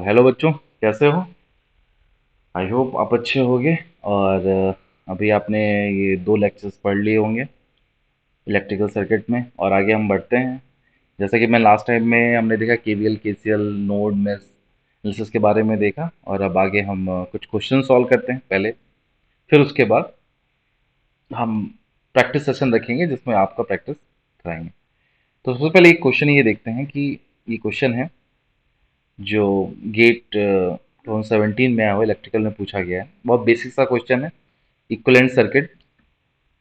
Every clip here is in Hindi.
हेलो बच्चों, कैसे हो? आई होप आप अच्छे होगे। और अभी आपने ये 2 लेक्चर्स पढ़ लिए होंगे इलेक्ट्रिकल सर्किट में, और आगे हम बढ़ते हैं। जैसा कि मैं लास्ट टाइम में हमने देखा KVL KCL node mesh analysis के बारे में देखा, और अब आगे हम कुछ क्वेश्चन सॉल्व करते हैं पहले। फिर उसके बाद हम प्रैक्टिस सेशन रखेंगे जिसमें आपका प्रैक्टिस कराएंगे। तो सबसे पहले एक क्वेश्चन ये देखते हैं कि ये क्वेश्चन है जो गेट 2017 में आया हुआ इलेक्ट्रिकल में पूछा गया है। बहुत बेसिक सा क्वेश्चन है। Equivalent circuit,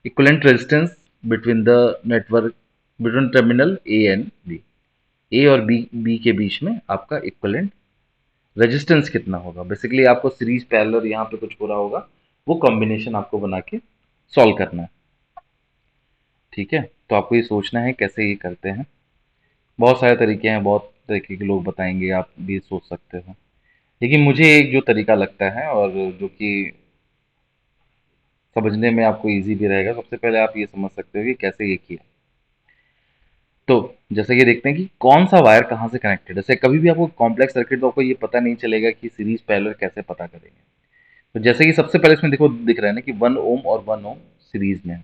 equivalent resistance between the network, between terminal A and B. A और बी के बीच में आपका इक्विवेलेंट रेजिस्टेंस कितना होगा। बेसिकली आपको सीरीज पैरेलल यहाँ पे कुछ हो रहा होगा, वो कॉम्बिनेशन आपको बना के सॉल्व करना है। ठीक है, तो आपको ये सोचना है कैसे ये करते हैं। बहुत सारे तरीके हैं, बहुत तरीके के लोग बताएंगे, आप भी सोच सकते हो। लेकिन मुझे एक जो तरीका लगता है और जो कि समझने में आपको इजी भी रहेगा, सबसे पहले आप ये समझ सकते हो कि कैसे ये किया। तो जैसे कि देखते हैं कि कौन सा वायर कहाँ से कनेक्टेड है। जैसे कभी भी आपको कॉम्प्लेक्स सर्किट तो आपको ये पता नहीं चलेगा कि सीरीज पैरेलल कैसे पता करेंगे। तो जैसे कि सबसे पहले इसमें देखो दिख रहा है ना कि 1 ओम और 1 ओम सीरीज में है।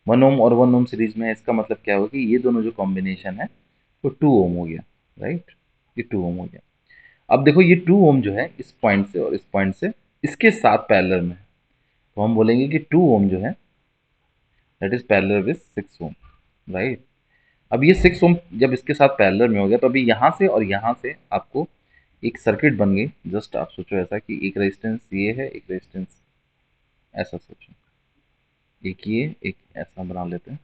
1 ओम और 1 ओम सीरीज में है, इसका मतलब क्या होगा कि ये दोनों जो कॉम्बिनेशन है वो 2 ओम हो गया। राइट, ये 2 ओम हो गया। अब देखो ये 2 ओम जो है इस पॉइंट से और इस पॉइंट से इसके साथ पैरेलल में है। तो हम बोलेंगे कि 2 ओम जो है that is parallel with 6 ohm. Right. अब ये 6 ओम जब इसके साथ पैरेलल में हो गया, तो अभी यहाँ से और यहाँ से आपको एक सर्किट बन गई। जस्ट आप सोचो ऐसा कि एक रेजिस्टेंस ये है, एक रेजिस्टेंस ऐसा सोचो, एक ये एक ऐसा बना लेते हैं।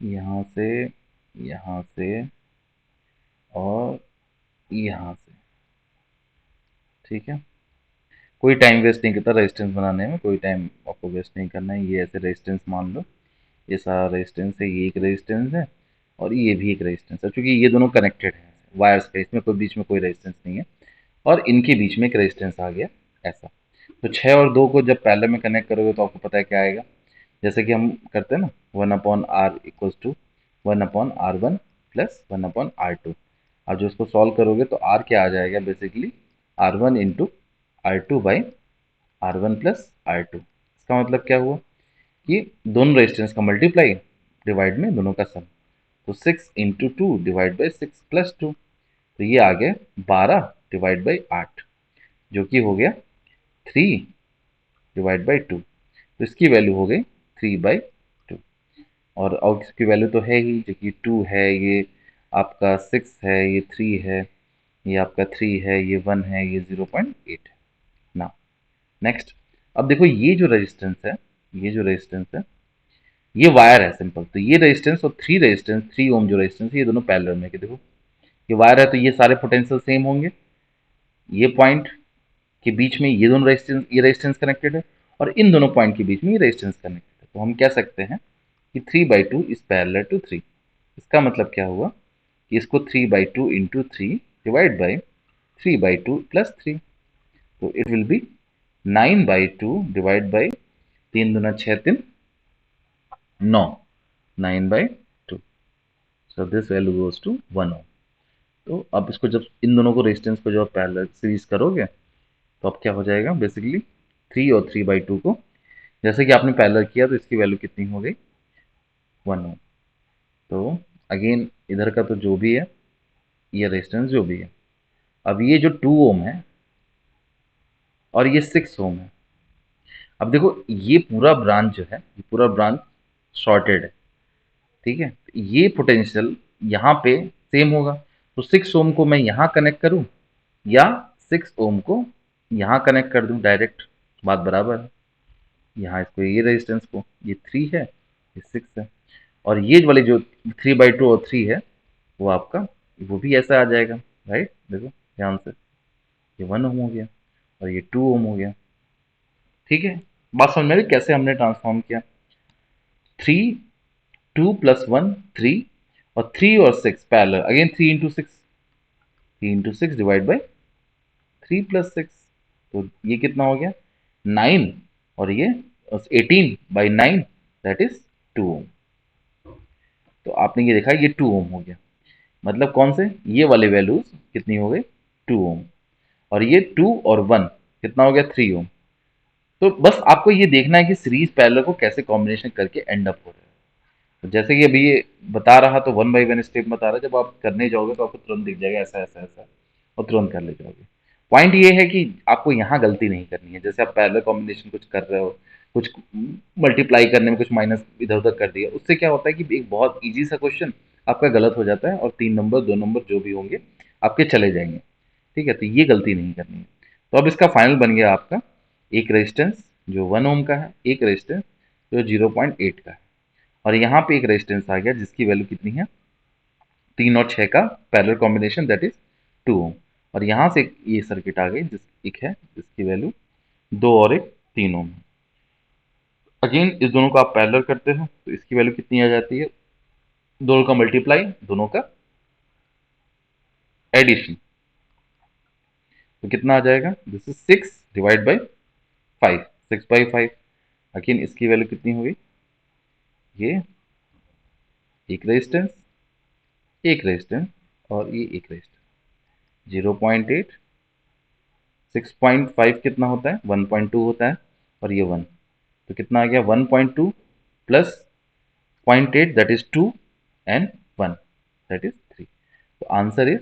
यहाँ से, यहाँ से और यहाँ से। ठीक है, कोई टाइम वेस्ट नहीं करता रेजिस्टेंस बनाने में, कोई टाइम आपको वेस्ट नहीं करना है। ये ऐसे रेजिस्टेंस मान लो, ये सारा रेजिस्टेंस है, ये एक रेजिस्टेंस है और ये भी एक रेजिस्टेंस है। क्योंकि ये दोनों कनेक्टेड है वायर्स पे, इसमें कोई बीच में कोई रेजिस्टेंस नहीं है, और इनके बीच में एक रेजिस्टेंस आ गया ऐसा। तो 6 और 2 को जब पैरेलल में कनेक्ट करोगे तो आपको पता है क्या आएगा। जैसे कि हम करते हैं ना, 1/r equals to 1/r1 plus 1/r2। और जो इसको सॉल्व करोगे तो r क्या आ जाएगा, basically r1 into r2/r1 plus r2। इसका मतलब क्या हुआ कि दोनों रेजिस्टेंस का मल्टीप्लाई डिवाइड में दोनों का सम। तो 6 इंटू 2 डिवाइड बाई 6 प्लस 2, तो ये आ गया 12/8, जो कि हो गया 3/2। तो इसकी वैल्यू हो गई 3/2। और आउट की वैल्यू तो है ही, जो कि 2 है, ये आपका 6 है, ये 3 है, ये आपका 3 है, ये 1 है, ये 0.8 है ना। नेक्स्ट, अब देखो ये जो रेजिस्टेंस है, ये जो रेजिस्टेंस है ये वायर है सिंपल। तो ये रेजिस्टेंस और 3 ओम जो रेजिस्टेंस है ये दोनों पैरेलल में। कि देखो ये वायर है तो ये सारे पोटेंशियल सेम होंगे। ये पॉइंट के बीच में ये दोनों रेजिस्टेंस, ये रेजिस्टेंस कनेक्टेड है, और इन दोनों पॉइंट के बीच में ये रेजिस्टेंस कनेक्टेड है। तो हम कह सकते हैं कि 3/2 इज पैरेलल टू 3। इसका मतलब क्या हुआ कि इसको 3/2 इंटू 3 डिवाइड बाई 3/2 प्लस 3। तो it will be 9/2 divide by 3 दूना 6, 3 9, 9/2। So this value goes to 1 ohm. तो अब इसको जब इन दोनों को रेजिस्टेंस को जब पैरेलल सीरीज करोगे तो अब क्या हो जाएगा, बेसिकली 3 और 3/2 को जैसे कि आपने पैरेलल किया तो इसकी वैल्यू कितनी हो गई, 1 ओम। तो अगेन इधर का तो जो भी है, ये रेजिस्टेंस जो भी है, अब ये जो 2 ओम है और ये 6 ओम है। अब देखो ये पूरा ब्रांच जो है, ये पूरा ब्रांच शॉर्टेड है। ठीक है, ये पोटेंशियल यहाँ पे सेम होगा। तो 6 ओम को मैं यहाँ कनेक्ट करूँ या 6 ओम को यहाँ कनेक्ट कर दूँ डायरेक्ट, बात बराबर है। यहाँ इसको ये रेजिस्टेंस को, ये 3 है, ये 6 है, और ये वाले जो 3/2 और 3 है वो आपका, वो भी ऐसा आ जाएगा। राइट, देखो ध्यान से, ये 1 ओम हो गया और ये 2 ओम हो गया। ठीक है, बात समझ में आ रही कैसे हमने ट्रांसफॉर्म किया। 3 2 प्लस 1 3, और 3 और 6 parallel, again 3 into 6 divide by 3 plus 6। तो ये कितना हो गया 9, और ये 18/9 दैट इज 2 ओम। तो आपने ये देखा ये 2 ओम हो गया, मतलब कौन से, ये वाले वैल्यूज कितनी हो गई, 2 ओम, और ये 2 और 1 कितना हो गया, 3 ओम। तो बस आपको ये देखना है कि सीरीज पैरेलल को कैसे कॉम्बिनेशन करके एंड अप हो रहा है। तो जैसे कि अभी ये बता रहा, तो 1 बाई 1 स्टेप बता रहा है, जब आप करने जाओगे तो आपको तुरंत दिख जाएगा ऐसा ऐसा ऐसा, और तुरंत कर ले जाओगे। पॉइंट ये है कि आपको यहाँ गलती नहीं करनी है। जैसे आप पैरेलल कॉम्बिनेशन कुछ कर रहे हो, कुछ मल्टीप्लाई करने में कुछ माइनस इधर उधर कर दिया, उससे क्या होता है कि एक बहुत ईजी सा क्वेश्चन आपका गलत हो जाता है, और 3 नंबर 2 नंबर जो भी होंगे आपके चले जाएंगे। ठीक है, तो ये गलती नहीं करनी है। तो अब इसका फाइनल बन गया आपका एक रेजिस्टेंस जो 1 ओम का है, एक रेजिस्टेंस जो 0.8 का है, और यहाँ पे एक रेजिस्टेंस आ गया जिसकी वैल्यू कितनी है, 3 और 6 का पैरेलल कॉम्बिनेशन, दैट इज 2 ओम। और यहाँ से ये सर्किट आ गई जिस एक है जिसकी वैल्यू 2 और 1 3 ओम है। अगेन इस दोनों को आप पैरेलल करते हो तो इसकी वैल्यू कितनी आ जाती है, दोनों का मल्टीप्लाई, दोनों का एडिशन, तो कितना आ जाएगा, दिस इज 6/5, 6/5। अगेन इसकी वैल्यू कितनी होगी, ये एक रेजिस्टेंस, एक रेजिस्टेंस, और ये एक रेजिस्टेंस, 0.8, 6.5 कितना होता है, 1.2 होता है, और ये 1, तो कितना आ गया, 1.2 plus 0.8 that is 2, and 1 that is 3। तो आंसर इज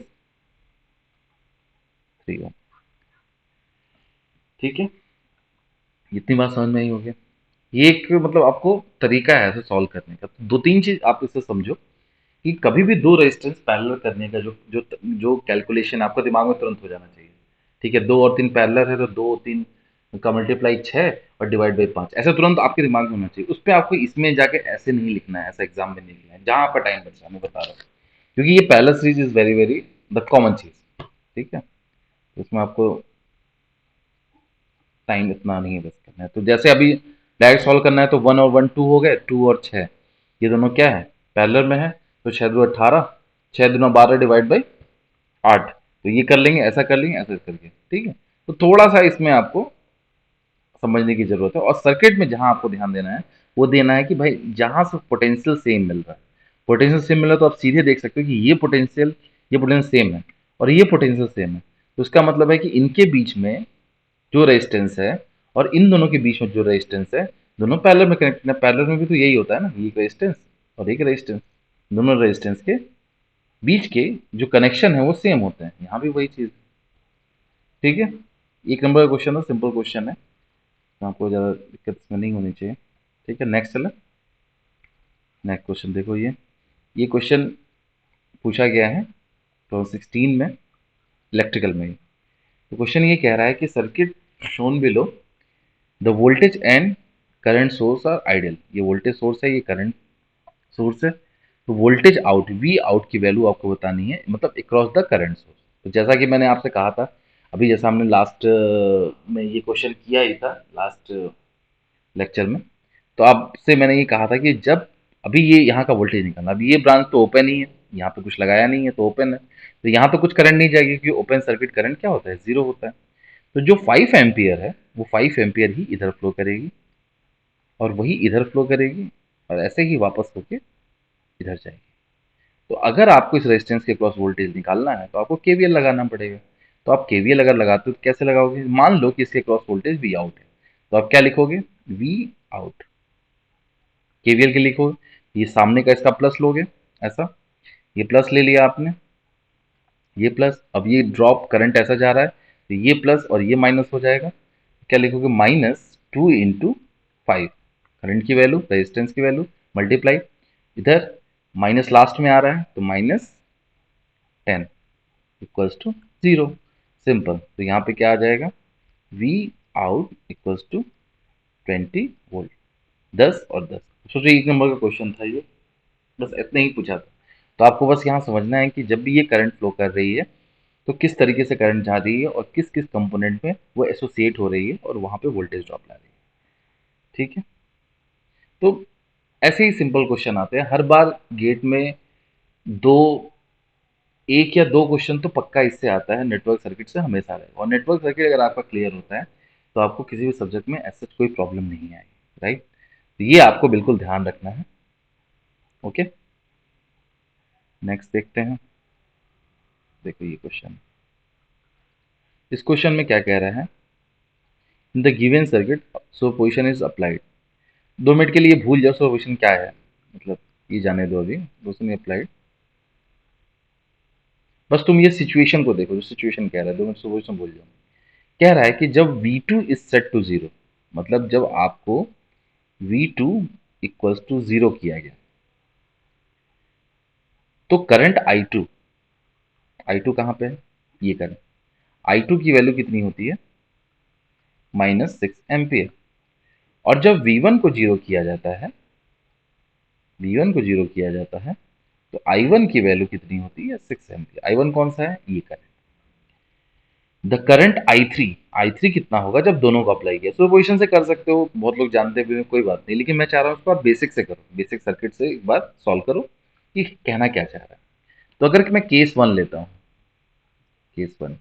3 ओम। ठीक है, इतनी बात समझ में ही हो गया। ये एक मतलब आपको तरीका है ऐसे सॉल्व करने का। तो 2-3 चीज आप इससे समझो कि कभी भी दो रेजिस्टेंस पैरेलल करने का जो जो जो कैलकुलेशन आपको दिमाग में तुरंत हो जाना चाहिए। ठीक है, 2 और 3 पैरेलल है तो 2 3 का मल्टीप्लाई 6 और डिवाइड बाई 5, ऐसा तुरंत आपके दिमाग में होना चाहिए। उस पर आपको इसमें जाके ऐसे नहीं लिखना है, ऐसा एग्जाम में नहीं लिखना है, जहां आपका टाइम बचा, मैं बता रहा हूँ, क्योंकि ये parallel series is very very the common चीज। ठीक है, तो इसमें आपको टाइम इतना नहीं वेस्ट करना है। तो जैसे अभी डायरेक्ट सॉल्व करना है तो 1 और 1 2 हो गए, 2 और 6 ये दोनों क्या है, पैरेलल में है, तो 6 2 18, 6 2 12 डिवाइड बाई 8, तो ये कर लेंगे, ऐसा कर लेंगे, ऐसा करके। ठीक है, तो थोड़ा सा इसमें आपको समझने की जरूरत है, और सर्किट में जहां आपको ध्यान देना है वो देना है कि भाई जहां से पोटेंशियल सेम मिल रहा है, पोटेंशियल सेम मिल रहा है तो आप सीधे देख सकते हो कि ये पोटेंशियल सेम है और ये पोटेंशियल सेम है, तो इसका मतलब है कि इनके बीच में जो रेजिस्टेंस है और इन दोनों के बीच में जो रेजिस्टेंस है, दोनों पैरेलल में कनेक्टेड है। पैरेलल में भी तो यही होता है ना, एक रेजिस्टेंस और एक रेजिस्टेंस, दोनों रेजिस्टेंस के बीच के जो कनेक्शन है वो सेम होते हैं, यहाँ भी वही चीज। ठीक है, 1 नंबर का क्वेश्चन है, सिंपल क्वेश्चन है, तो आपको ज़्यादा दिक्कत इसमें नहीं होनी चाहिए। ठीक है, नेक्स्ट चले, नेक्स्ट क्वेश्चन देखो। ये क्वेश्चन पूछा गया है 2016 में, इलेक्ट्रिकल में ही। तो क्वेश्चन ये कह रहा है कि circuit shown below the voltage and current source are ideal. ये वोल्टेज सोर्स है, ये करंट सोर्स है, तो वोल्टेज आउट वी आउट की वैल्यू आपको बतानी है, मतलब अक्रॉस द करंट सोर्स। तो जैसा कि मैंने आपसे कहा था अभी, जैसा हमने लास्ट में ये क्वेश्चन किया ही था लास्ट लेक्चर में, तो आपसे मैंने ये कहा था कि जब अभी ये यहाँ का वोल्टेज निकालना, अभी ये ब्रांच तो ओपन ही है, यहाँ पे कुछ लगाया नहीं है तो ओपन है, तो यहाँ तो कुछ करंट नहीं जाएगी, क्योंकि ओपन सर्किट करंट क्या होता है, जीरो होता है। तो जो 5 एम्पियर है वो 5 एम्पियर ही इधर फ्लो करेगी, और वही इधर फ्लो करेगी, और ऐसे ही वापस होके इधर जाएगी। तो अगर आपको इस रेजिस्टेंस के क्रॉस वोल्टेज निकालना है तो आपको केवीएल लगाना पड़ेगा। तो आप केवीएल अगर लगाते हो तो कैसे लगाओगे, मान लो कि इसके क्रॉस वोल्टेज वी आउट है, तो आप क्या लिखोगे, वी आउट, केवीएल के लिखोगे, ये सामने का इसका प्लस लोगे, ऐसा, ये प्लस ले लिया आपने, ये प्लस, अब ये ड्रॉप करंट ऐसा जा रहा है तो ये प्लस और ये माइनस हो जाएगा, क्या लिखोगे, -2 × 5, करंट की वैल्यू, रेजिस्टेंस की वैल्यू, मल्टीप्लाई, इधर माइनस लास्ट में आ रहा है तो -10 इक्वल्स टू 0, सिंपल। तो यहाँ पे क्या आ जाएगा, V out equals to 20 volt, 10 और 10। सोचो 1 नंबर का क्वेश्चन था ये, बस इतना ही पूछा था। तो आपको बस यहाँ समझना है कि जब भी ये करंट फ्लो कर रही है तो किस तरीके से करंट जा रही है और किस किस कंपोनेंट में वो एसोसिएट हो रही है, और वहां पे वोल्टेज ड्रॉप ला रही है। ठीक है, तो ऐसे ही सिंपल क्वेश्चन आते हैं हर बार गेट में। दो एक या दो क्वेश्चन तो पक्का इससे आता है, नेटवर्क सर्किट से हमेशा रहेगा, और नेटवर्क सर्किट अगर आपका क्लियर होता है तो आपको किसी भी सब्जेक्ट में ऐसा कोई प्रॉब्लम नहीं आएगी, राइट। तो ये आपको बिल्कुल ध्यान रखना है। ओके, नेक्स्ट देखते हैं। देखो ये क्वेश्चन, इस क्वेश्चन में क्या कह रहा है, in the given circuit superposition is applied. 2 minute के लिए भूल जाओ सुपरपोजिशन क्या है, मतलब ये जाने दो अभी, सुपरपोजिशन अप्लाइड। बस तुम ये सिचुएशन को देखो, जो सिचुएशन कह रहा है, 2 मिनट सुपरपोजिशन भूल जाओ। कह रहा है कि जब V2 is set to zero, मतलब जब आपको V2 इक्वल्स टू जीरो किया गया, तो करंट I2 कहां पे है, ये करंट I2 की वैल्यू कितनी होती है, -6 एम्पियर। और जब V1 को जीरो किया जाता है, V1 को जीरो किया जाता है, तो I1 की वैल्यू कितनी होती है, 6 एम्पियर। I1 कौन सा है, ये करंट। द करंट I3 कितना होगा जब दोनों को अप्लाई किया। सुपरपोजिशन से कर सकते हो, बहुत लोग जानते हुए कोई बात नहीं, लेकिन मैं चाह रहा हूं उसको आप बेसिक से करो, बेसिक सर्किट से एक बार सॉल्व करो कि कहना क्या चाह रहा है। तो अगर मैं केस 1 लेता हूं, केस 1,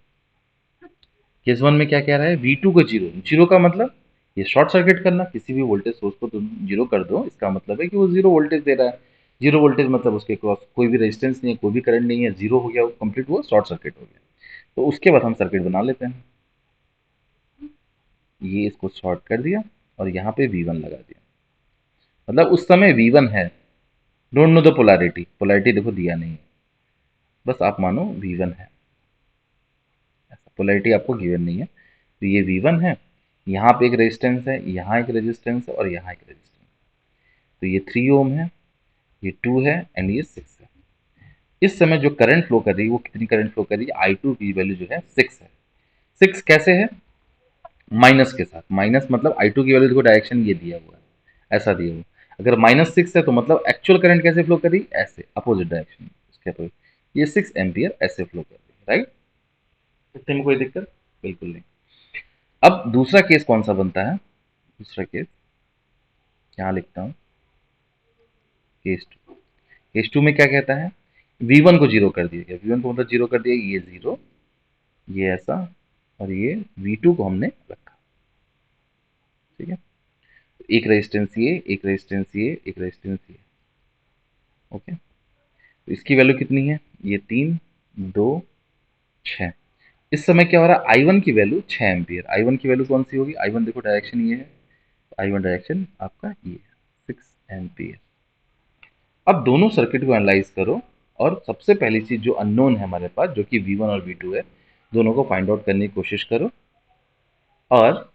केस 1 में क्या कह रहा है, V2 को जीरो, जीरो का मतलब ये शॉर्ट सर्किट करना, किसी भी वोल्टेज सोर्स को तुम जीरो कर दो, इसका मतलब है कि वो जीरो वोल्टेज दे रहा है। जीरो वोल्टेज मतलब उसके क्रॉस कोई भी रेजिस्टेंस नहीं है, कोई भी करंट नहीं है, जीरो हो गया, वो कंप्लीट, वो शॉर्ट सर्किट हो गया। तो उसके बाद हम सर्किट बना लेते हैं। ये इसको शॉर्ट कर दिया और यहाँ पे V1 लगा दिया, मतलब उस समय V1 है। Don't know the polarity, polarity देखो दिया नहीं है, बस आप मानो V1 है, ऐसा पोलैरिटी आपको गिवन नहीं है। तो ये V1 है, यहाँ पे एक रेजिस्टेंस है, यहाँ एक रेजिस्टेंस है और यहाँ एक रेजिस्टेंस। तो ये 3 ओम है, ये 2 है एंड ये 6 है। इस समय जो करंट फ्लो कर रही है वो कितनी करंट फ्लो कर रही है, I2 की वैल्यू जो है 6 है। 6 कैसे है, माइनस के साथ, माइनस मतलब I2 की वैल्यू देखो डायरेक्शन ये दिया हुआ है, ऐसा दिया हुआ है। अगर -6 है तो मतलब एक्चुअल करंट कैसे फ्लो कर रही है, ऐसे अपोजिट डायरेक्शन, उसके अपोजिट। ये 6 एम्पियर ऐसे फ्लो कर रही है, राइट। इसमें कोई दिक्कत बिल्कुल नहीं। अब दूसरा केस कौन सा बनता है, दूसरा केस यहाँ लिखता हूँ, केस 2। केस 2 में क्या कहता है, V1 को जीरो कर दिया गया, V1 को मतलब जीरो कर दिया, ये जीरो, ये ऐसा, और ये V2 को हमने रखा, ठीक है। एक रेजिस्टेंस ये, एक रेजिस्टेंस ये, एक रेजिस्टेंस ये, ओके। तो इसकी वैल्यू कितनी है, ये 3, 2, 6। इस समय क्या हो रहा है, I1 की वैल्यू 6 एम्पियर। I1 की वैल्यू कौन सी होगी, I1 देखो डायरेक्शन ये है, I1 डायरेक्शन आपका ये है, 6 एम्पियर। अब दोनों सर्किट को एनालाइज करो, और सबसे पहली चीज जो अननोन है हमारे पास, जो कि V1 और V2 है, दोनों को फाइंड आउट करने की कोशिश करो, और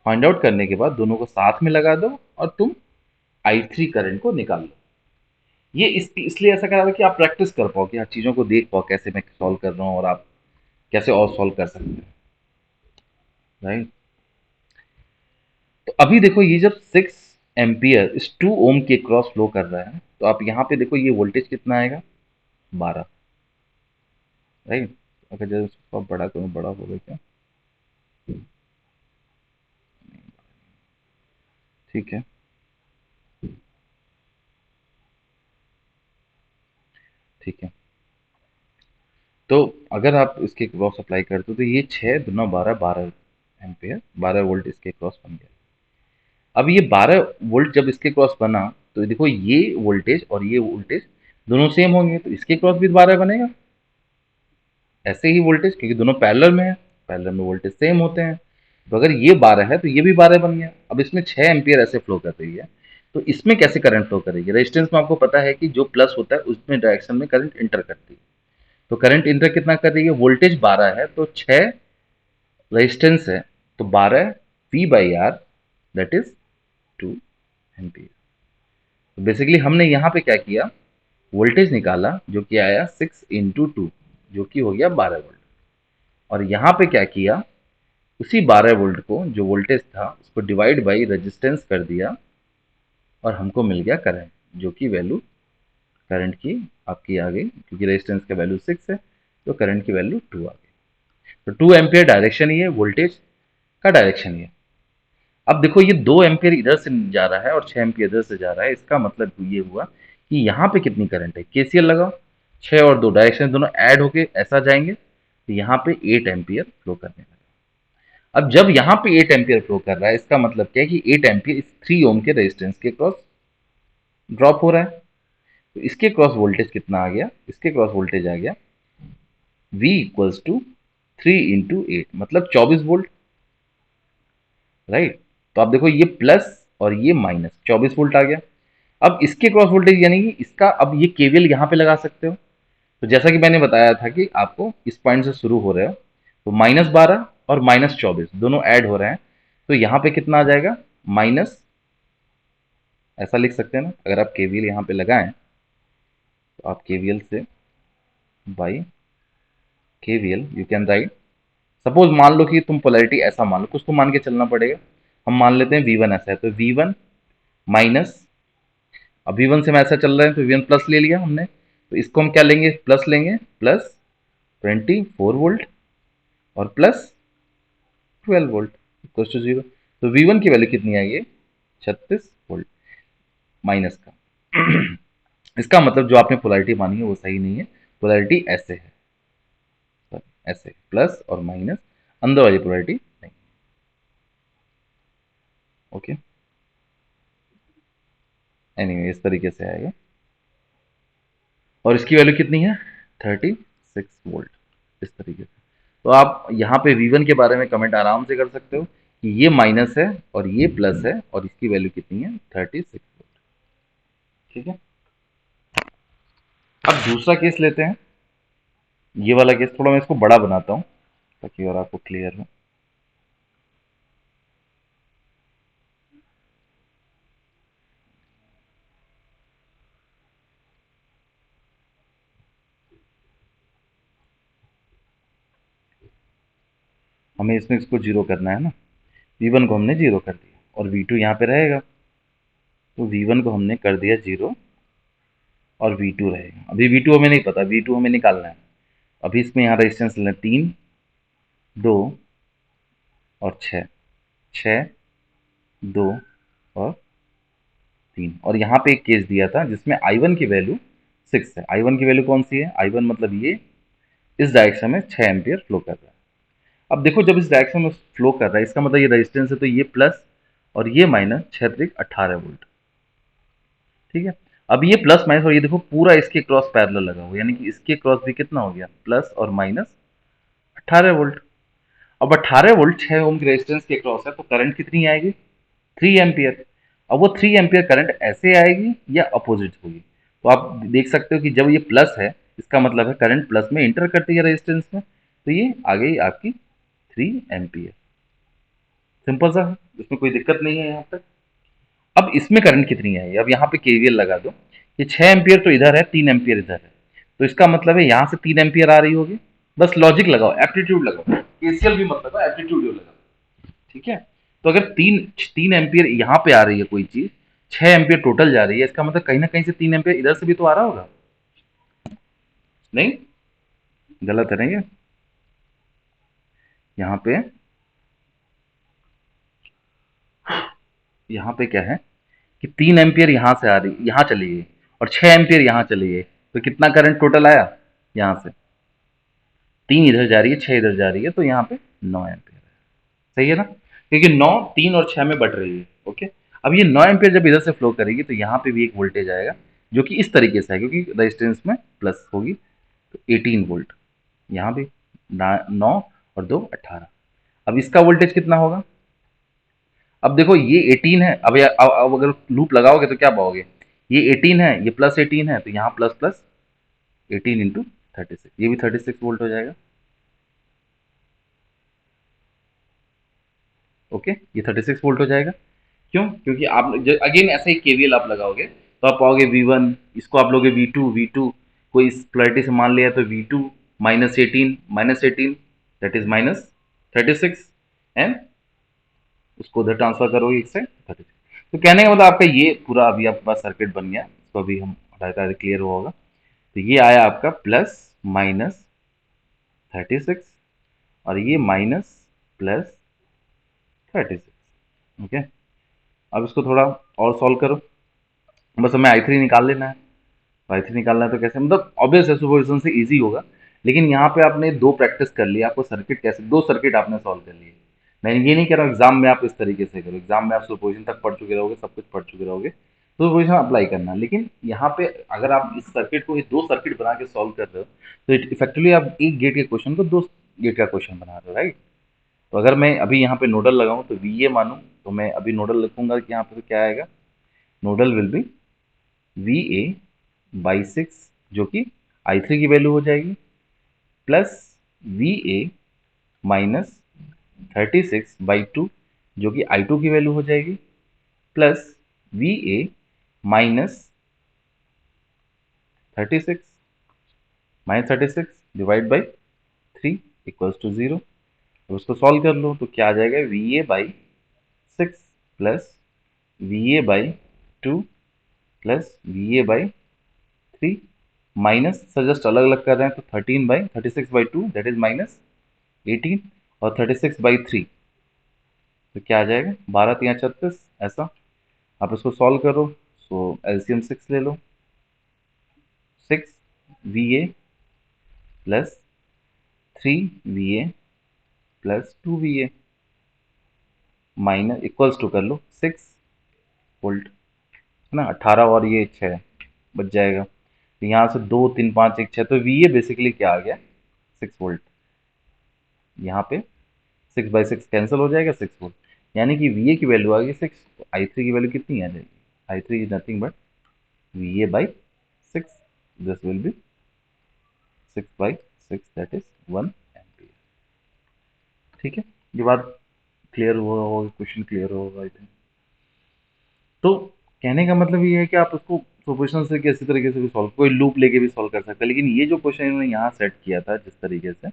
फाइंड आउट करने के बाद दोनों को साथ में लगा दो और तुम I3 करंट को निकाल लो। ये इसलिए ऐसा करा कि आप प्रैक्टिस कर पाओ, कि हर चीज़ों को देख पाओ कैसे मैं सॉल्व कर रहा हूँ, और आप कैसे और सॉल्व कर सकते हैं, राइट। तो अभी देखो ये जब 6 एम्पियर इस 2 ओम के क्रॉस फ्लो कर रहा है, तो आप यहाँ पे देखो ये वोल्टेज कितना आएगा, 12, राइट। अगर जब इसको आप बड़ा करूँ, बड़ा होगा क्या, ठीक है, ठीक है। तो अगर आप इसके क्रॉस अप्लाई करते हो तो ये 6 दूना 12, 12 एम्पियर, 12 वोल्ट इसके क्रॉस बन गया। अब ये 12 वोल्ट जब इसके क्रॉस बना, तो देखो ये वोल्टेज और ये वोल्टेज दोनों सेम होंगे, तो इसके क्रॉस भी 12 बनेगा, ऐसे ही वोल्टेज, क्योंकि दोनों पैरेलल में है, पैरेलल में वोल्टेज सेम होते हैं। तो अगर ये 12 है तो ये भी 12 बन गया। अब इसमें 6 एम्पियर ऐसे फ्लो कर रही है, तो इसमें कैसे करंट फ्लो करेगी, रेजिस्टेंस में आपको पता है कि जो प्लस होता है उसमें डायरेक्शन में करंट इंटर करती है। तो करंट इंटर कितना कर रही है, वोल्टेज 12 है तो 6 रेजिस्टेंस है, तो 12 V/R, दैट इज 2 एम्पियर। तो बेसिकली हमने यहाँ पे क्या किया, वोल्टेज निकाला जो कि आया 6 × 2, जो कि हो गया 12 वोल्ट। और यहाँ पे क्या किया, उसी 12 वोल्ट को जो वोल्टेज था उसको डिवाइड बाई रेजिस्टेंस कर दिया, और हमको मिल गया करंट, जो कि वैल्यू करंट की आपकी आ गई, क्योंकि रेजिस्टेंस का वैल्यू 6 है, तो करंट की वैल्यू 2 आ गई। तो 2 एम्पियर डायरेक्शन ही है, वोल्टेज का डायरेक्शन ही है। अब देखो ये 2 एम्पियर इधर से जा रहा है और 6 एम्पियर इधर से जा रहा है, इसका मतलब ये हुआ कि यहाँ पे कितनी करंट है, केसीएल लगाओ, 6 और 2 डायरेक्शन दोनों ऐड होके ऐसा जाएंगे, तो यहाँ पे 8 एम्पियर फ्लो करने लगा। अब जब यहाँ पे 8 एम्पियर फ्लो कर रहा है, इसका मतलब क्या है कि 8 एम्पियर इस 3 ओम के रेजिस्टेंस के क्रॉस ड्रॉप हो रहा है। तो इसके क्रॉस वोल्टेज कितना आ गया, इसके क्रॉस वोल्टेज आ गया V इक्वल्स टू 3 × 8 मतलब 24 वोल्ट, राइट। तो आप देखो ये प्लस और ये माइनस 24 वोल्ट आ गया। अब इसके क्रॉस वोल्टेज यानी कि इसका, अब ये केवीएल यहाँ पे लगा सकते हो। तो जैसा कि मैंने बताया था कि आपको इस पॉइंट से शुरू हो रहे हो, तो -12 और -24 दोनों ऐड हो रहे हैं, तो यहाँ पे कितना आ जाएगा माइनस, ऐसा लिख सकते हैं ना, अगर आप केवीएल यहाँ पे लगाएं तो आप केवीएल से by KVL you can write, suppose मान लो कि तुम पोलैरिटी ऐसा मान लो, कुछ तो मान के चलना पड़ेगा। हम मान लेते हैं V1 ऐसा है, तो V1 माइनस, अब V1 से हम ऐसा चल रहे हैं तो V1 प्लस ले लिया हमने, तो इसको हम क्या लेंगे, प्लस लेंगे, प्लस 24 वोल्ट और प्लस 12 वोल्ट इक्वल टू 0। तो V1 की वैल्यू कितनी आई है, 36 वोल्ट माइनस का। इसका मतलब जो आपने पोलैरिटी मानी है वो सही नहीं है, पोलैरिटी ऐसे है, ऐसे प्लस और माइनस, अंदर वाली पोलैरिटी नहीं। ओके, एनीवे इस तरीके से आएगा। और इसकी वैल्यू कितनी है, 36 वोल्ट, इस तरीके से। तो आप यहाँ पे V1 के बारे में कमेंट आराम से कर सकते हो कि ये माइनस है और ये प्लस है और इसकी वैल्यू कितनी है, 36 वोल्ट। ठीक है, अब दूसरा केस लेते हैं, ये वाला केस थोड़ा मैं इसको बड़ा बनाता हूँ ताकि और आपको क्लियर हो। हमें इसमें इसको जीरो करना है ना, V1 को हमने जीरो कर दिया और V2 यहाँ पे रहेगा, तो V1 को हमने कर दिया जीरो और V2 रहेगा। अभी V2 हमें नहीं पता, V2 हमें निकालना है। अभी इसमें यहाँ रेजिस्टेंस लेना 3, 2 और 6, 6, 2 और 3। और यहाँ पे एक केस दिया था जिसमें I1 की वैल्यू 6 है। I1 की वैल्यू कौन सी है, I1 मतलब ये इस डायरेक्शन में 6 एम्पियर फ्लो कर रहा है। अब देखो जब इस डायरेक्शन में फ्लो कर रहा है, इसका मतलब ये रेजिस्टेंस है, तो ये प्लस और ये माइनस, 6 त्रिक 18 वोल्ट। ठीक है, अब ये प्लस माइनस और ये देखो पूरा इसके क्रॉस पैरेलल लगा हुआ, यानी कि इसके क्रॉस भी कितना हो गया, प्लस और माइनस 18 वोल्ट। अब 18 वोल्ट 6 ओम के रेजिस्टेंस के क्रॉस है, तो करंट कितनी आएगी, 3 एम्पियर। अब वो 3 एम्पियर करंट ऐसे आएगी या अपोजिट होगी, तो आप देख सकते हो कि जब ये प्लस है इसका मतलब है करंट प्लस में इंटर करती है रेजिस्टेंस में, तो ये आ गई आपकी 3 एम्पियर। सिंपल सा है, इसमें कोई दिक्कत नहीं है यहाँ तक। अब इसमें करंट कितनी है, अब यहाँ पे केवीएल लगा दो, ये 6 एम्पियर तो इधर है, 3 एम्पियर इधर है, तो इसका मतलब है यहाँ से 3 एम्पियर आ रही होगी। बस लॉजिक लगाओ, एप्टीट्यूड लगाओ, केसीएल भी मत लगाओ, एप्टीट्यूड लगाओ। ठीक है, तो अगर 3 एम्पियर यहाँ पे आ रही है कोई चीज, 6 एम्पियर टोटल जा रही है, इसका मतलब कहीं ना कहीं से 3 एम्पियर इधर से भी तो आ रहा होगा, नहीं, गलत है नहीं ये। यहाँ पे, यहाँ पे क्या है कि 3 एम्पियर यहाँ से आ रही, यहाँ चली गई, और 6 एम्पियर यहाँ चली गई, तो कितना करंट टोटल आया, यहाँ से 3 इधर जा रही है, 6 इधर जा रही है, तो यहाँ पे 9 एम्पियर है। सही है ना, क्योंकि 9 3 और 6 में बढ़ रही है। ओके, अब ये 9 एम्पियर जब इधर से फ्लो करेगी तो यहाँ पे भी एक वोल्टेज आएगा जो कि इस तरीके से है, क्योंकि रेजिस्टेंस में प्लस होगी, तो 18 वोल्ट, यहाँ भी 9 और 2 18। अब इसका वोल्टेज कितना होगा, अब देखो ये 18 है, अब अगर लूप लगाओगे तो क्या पाओगे, ये 18 है, ये प्लस 18 है, तो यहाँ प्लस प्लस 18 × 36, ये भी 36 वोल्ट हो जाएगा। ओके, ये 36 वोल्ट हो जाएगा। क्यों, क्योंकि आप अगेन ऐसे ही केवीएल आप लगाओगे तो आप पाओगे V1, इसको आप लोगे V2, कोई इस पोलैरिटी से मान लिया तो V2 -18 दैट इज -36, एंड उसको उधर ट्रांसफर करोगे इससे 36। तो कहने का मतलब आपका ये पूरा अभी आपके पास सर्किट बन गया, इसको अभी हम हटाते क्लियर हुआ होगा। तो ये आया आपका प्लस -36 और ये माइनस प्लस 36। ओके, अब इसको थोड़ा और सॉल्व करो, बस हमें I3 निकाल लेना है। तो I3 निकालना है तो कैसे, मतलब ऑब्वियस है सुपरपोजिशन से इजी होगा, लेकिन यहाँ पे आपने दो प्रैक्टिस कर लिया, आपको सर्किट कैसे, दो सर्किट आपने सॉल्व कर लिए। मैं ये नहीं कह रहा हूँ एग्जाम में आप इस तरीके से करो, एग्जाम में आप सुपरपोजिशन तक पढ़ चुके रहोगे, सब कुछ पढ़ चुके रहोगे, तो वो यहाँ अप्लाई करना है। लेकिन यहाँ पे अगर आप इस सर्किट को दो सर्किट बना के सॉल्व कर रहे हो तो इफेक्टिवली आप एक गेट के क्वेश्चन को दो गेट का क्वेश्चन बना रहे हो, राइट। तो अगर मैं अभी यहाँ पे नोडल लगाऊं तो वी ए मानूं, तो मैं अभी नोडल लिखूंगा कि यहाँ पे तो क्या आएगा, nodal will be we A by six, जो कि आई थ्री की वैल्यू हो जाएगी, प्लस वी ए माइनस 36/2, जो कि आई टू की वैल्यू हो जाएगी, plus V A minus 36 divide by 3 equals to 0। अब उसको सॉल्व कर लो तो क्या आ जाएगा, V A by six plus V A by two plus V A by three, minus sir just अलग अलग कर रहे हैं तो 13/36/2 दैट इज माइनस 18, और 36/3 तो क्या आ जाएगा, 12×3=36, ऐसा। आप इसको सॉल्व करो, सो एलसीएम 6 ले लो, 6 V A plus 3 V A plus 2 V A minus equals to कर लो 6 वोल्ट, है ना, 18 और ये 6 बच जाएगा। तो यहाँ से 2 3 5 1 6, तो वी ए बेसिकली क्या आ गया, 6 वोल्ट। यहाँ पे 6/6 कैंसिल हो जाएगा, 6 वोल्ट, यानी कि वी ए की वैल्यू आ गई 6। आई थ्री की वैल्यू कितनी आ जाएगी, I three is nothing but V A by six, this will be 6/6 that is 1 ampere. ठीक है, ये बात क्लियर हुआ होगा, क्वेश्चन क्लियर होगा आई थिंक। तो कहने का मतलब ये है कि आप उसको प्रोपोर्शनल से किसी तरीके से भी सॉल्व, कोई लूप लेके भी सॉल्व कर सकते हैं, लेकिन ये जो क्वेश्चन इन्होंने यहाँ सेट किया था जिस तरीके से,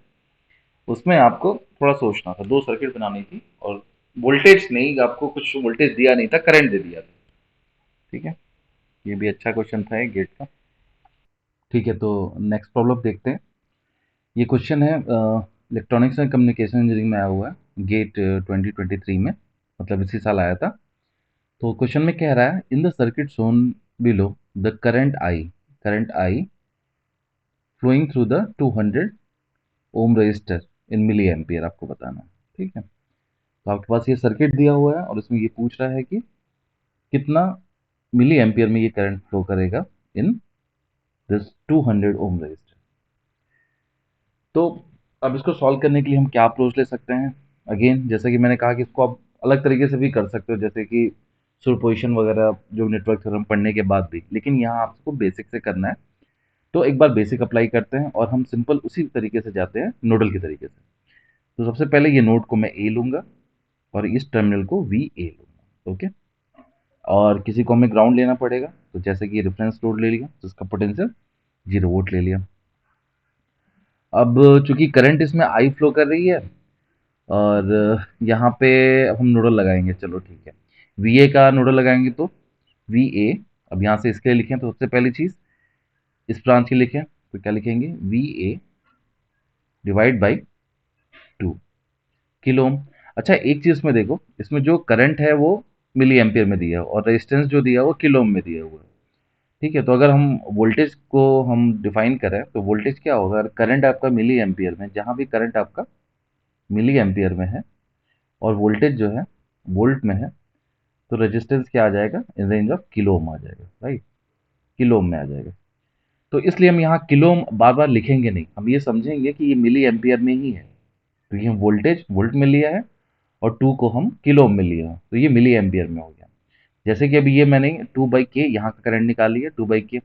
उसमें आपको थोड़ा सोचना था, दो सर्किट बनानी थी और वोल्टेज नहीं, आपको कुछ वोल्टेज दिया नहीं था, करंट दे दिया था। ठीक है, ये भी अच्छा क्वेश्चन था एक गेट का। ठीक है, तो नेक्स्ट प्रॉब्लम देखते हैं। ये क्वेश्चन है इलेक्ट्रॉनिक्स एंड कम्युनिकेशन इंजीनियरिंग में आया हुआ है, गेट 2023 में, मतलब इसी साल आया था। तो क्वेश्चन में कह रहा है, in the circuit shown below the current I flowing through the 200 ohm resistor in milliampere, आपको बताना है। ठीक है, तो आपके पास ये सर्किट दिया हुआ है और इसमें ये पूछ रहा है कि कितना मिली एम्पियर में ये करंट फ्लो करेगा इन दिस 200 ओम रजिस्टर। तो अब इसको सॉल्व करने के लिए हम क्या अप्रोच ले सकते हैं, अगेन जैसे कि मैंने कहा कि इसको आप अलग तरीके से भी कर सकते हो, जैसे कि सुपरपोजिशन वगैरह जो नेटवर्क थ्योरम पढ़ने के बाद भी, लेकिन यहाँ आपको बेसिक से करना है। तो एक बार बेसिक अप्लाई करते हैं और हम सिंपल उसी तरीके से जाते हैं नोडल के तरीके से। तो सबसे पहले ये नोड को मैं ए लूंगा और इस टर्मिनल को वी ए लूंगा, ओके। और किसी को हमें ग्राउंड लेना पड़ेगा, तो जैसे कि रेफरेंस लोड ले लिया तो इसका पोटेंशियल 0 वोल्ट ले लिया। अब चूंकि करंट इसमें आई फ्लो कर रही है और यहाँ पे अब हम नोडल लगाएंगे, चलो ठीक है, वी ए का नोडल लगाएंगे तो वी ए, अब यहाँ से इसके लिए लिखें तो सबसे पहली चीज इस ब्रांच की लिखें तो क्या लिखेंगे, we A divide by 2 kilo ओम। अच्छा एक चीज में देखो, इसमें जो करंट है वो मिली एम्पियर में दिया है और रेजिस्टेंस जो दिया है वो किलो ओम में दिया हुआ है। ठीक है, तो अगर हम वोल्टेज को हम डिफाइन करें तो वोल्टेज क्या होगा, अगर करंट आपका मिली एम्पियर में, जहां भी करंट आपका मिली एम्पियर में है और वोल्टेज जो है वोल्ट में है, तो रेजिस्टेंस क्या आ जाएगा, in range of kilo ohm आ जाएगा, राइट, किलो ओम में आ जाएगा। तो इसलिए हम यहाँ किलो ओम बार बार लिखेंगे नहीं, हम ये समझेंगे कि ये मिली एम्पियर में ही है, क्योंकि हम वोल्टेज वोल्ट में लिया है और टू को हम किलो ओम में लिया है, तो ये मिली एम्पियर में हो गया। जैसे कि अभी ये मैंने 2/k यहाँ का करंट निकाल लिया 2/k,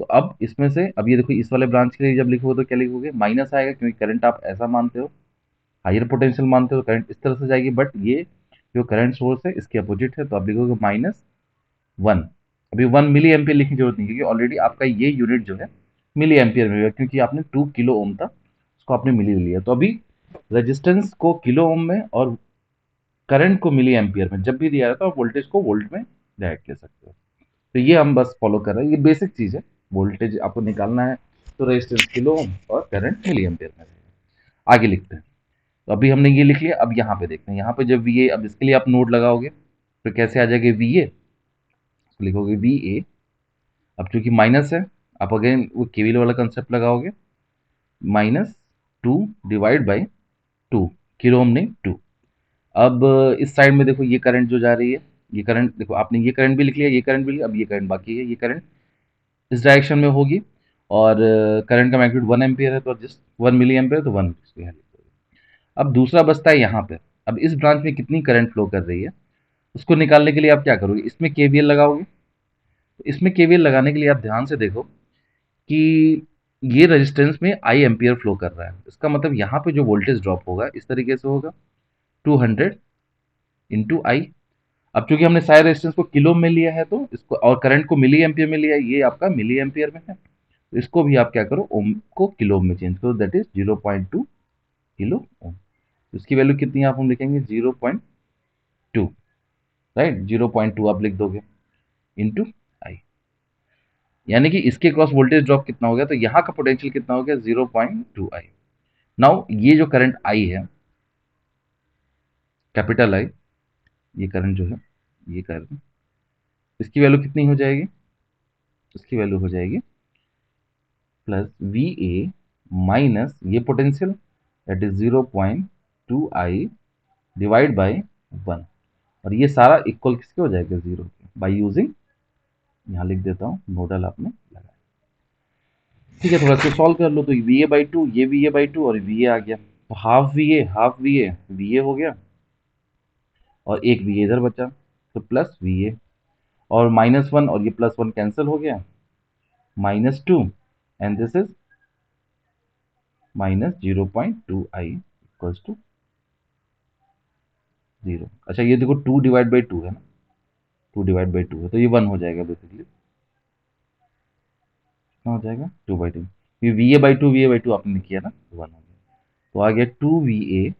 तो अब इसमें से, अब ये देखो इस वाले ब्रांच के लिए जब लिखोगे तो क्या लिखोगे, माइनस आएगा, क्योंकि करंट आप ऐसा मानते हो, हायर पोटेंशियल मानते हो, करंट इस तरह से जाएगी, बट ये जो करंट सोर्स है इसके अपोजिट है, तो आप लिखोगे -1। अभी 1 मिली एम्पियर लिखने की जरूरत नहीं, क्योंकि ऑलरेडी आपका ये यूनिट जो है मिली एम्पियर में है, क्योंकि आपने 2 किलो ओम था उसको आपने मिली लिया। तो अभी रेजिस्टेंस को किलो ओम में और करंट को मिली एम्पियर में जब भी दिया जाता है, वोल्टेज को वोल्ट में डायरेक्ट ले सकते हो। तो ये हम बस फॉलो कर रहे हैं, ये बेसिक चीज है। वोल्टेज आपको निकालना है तो रेजिस्टेंस किलो ओम और करंट मिली एम्पियर में रहेगा। आगे लिखते हैं, तो अभी हमने ये लिख लिया, अब यहाँ पे देखते हैं, यहाँ पे जब वी ए, अब इसके लिए आप नोड लगाओगे तो कैसे आ जाएगा वी ए, लिखोगे वी ए, अब चूंकि माइनस है, आप अगेन वो केवीएल वाला कंसेप्ट लगाओगे, -2 डिवाइड बाई 2 किलो ओम नहीं 2। अब इस साइड में देखो ये करंट जो जा रही है ये करंट देखो, आपने ये करंट भी लिख लिया, ये करंट भी लिया, अब ये करंट बाकी है, ये करंट इस डायरेक्शन में होगी, और करंट का मैग्नीट्यूड 1 एम्पियर है, तो जस्ट 1 मिली एम्पियर, तो 1 इसको यहाँ लिख दोगे। अब दूसरा बचता है यहाँ पे, अब इस ब्रांच में कितनी करंट फ्लो कर रही है उसको निकालने के लिए आप क्या करोगे, इसमें केवीएल लगाओगे। तो इसमें केवीएल लगाने के लिए आप ध्यान से देखो कि ये रेजिस्टेंस में आई एम्पियर फ्लो कर रहा है, इसका मतलब यहाँ पे जो वोल्टेज ड्रॉप होगा इस तरीके से होगा, 200 इंटू आई। अब चूंकि हमने सारे रेजिस्टेंस को किलो में लिया है, तो इसको और करंट को मिली एम्पियर में लिया है, ये आपका मिली एम्पियर में है, तो इसको भी आप क्या करो, ओम को किलो में चेंज करो, दैट इज 0.2 किलो ओम। इसकी वैल्यू कितनी है आप हम लिखेंगे 0.2, राइट, 0.2 आप लिख दोगे इंटू आई, यानी कि इसके क्रॉस वोल्टेज ड्रॉप कितना हो गया, तो यहाँ का पोटेंशियल कितना हो गया 0.2 आई। नाउ ये जो करंट आई है, कैपिटल आई, ये करंट जो है, ये करंट, इसकी वैल्यू कितनी हो जाएगी, इसकी वैल्यू हो जाएगी प्लस वी ए माइनस ये potential, that is 0.2 I divide by 1, और ये सारा इक्वल किसके हो जाएगा, जीरो के, बाई यूजिंग, यहाँ लिख देता हूँ नोडल आपने लगाया। ठीक है, थोड़ा इसको सॉल्व कर लो, तो वी ए बाई टू, ये वी ए बाई टू और वी ए आ गया, तो हाफ वी ए हो गया, और एक वी ए इधर बचा, तो प्लस वी ए, और -1 और ये +1 कैंसिल हो गया, -2, and this is -0.2 I equals to 0। अच्छा ये देखो 2 डिवाइड बाई 2 है ना, 2 डिवाइड बाई 2 है, तो ये 1 हो जाएगा बेसिकली, कितना हो जाएगा 2/2, ये वी ए बाई टू आपने किया ना, 1 हो गया, तो आ गया 2 VA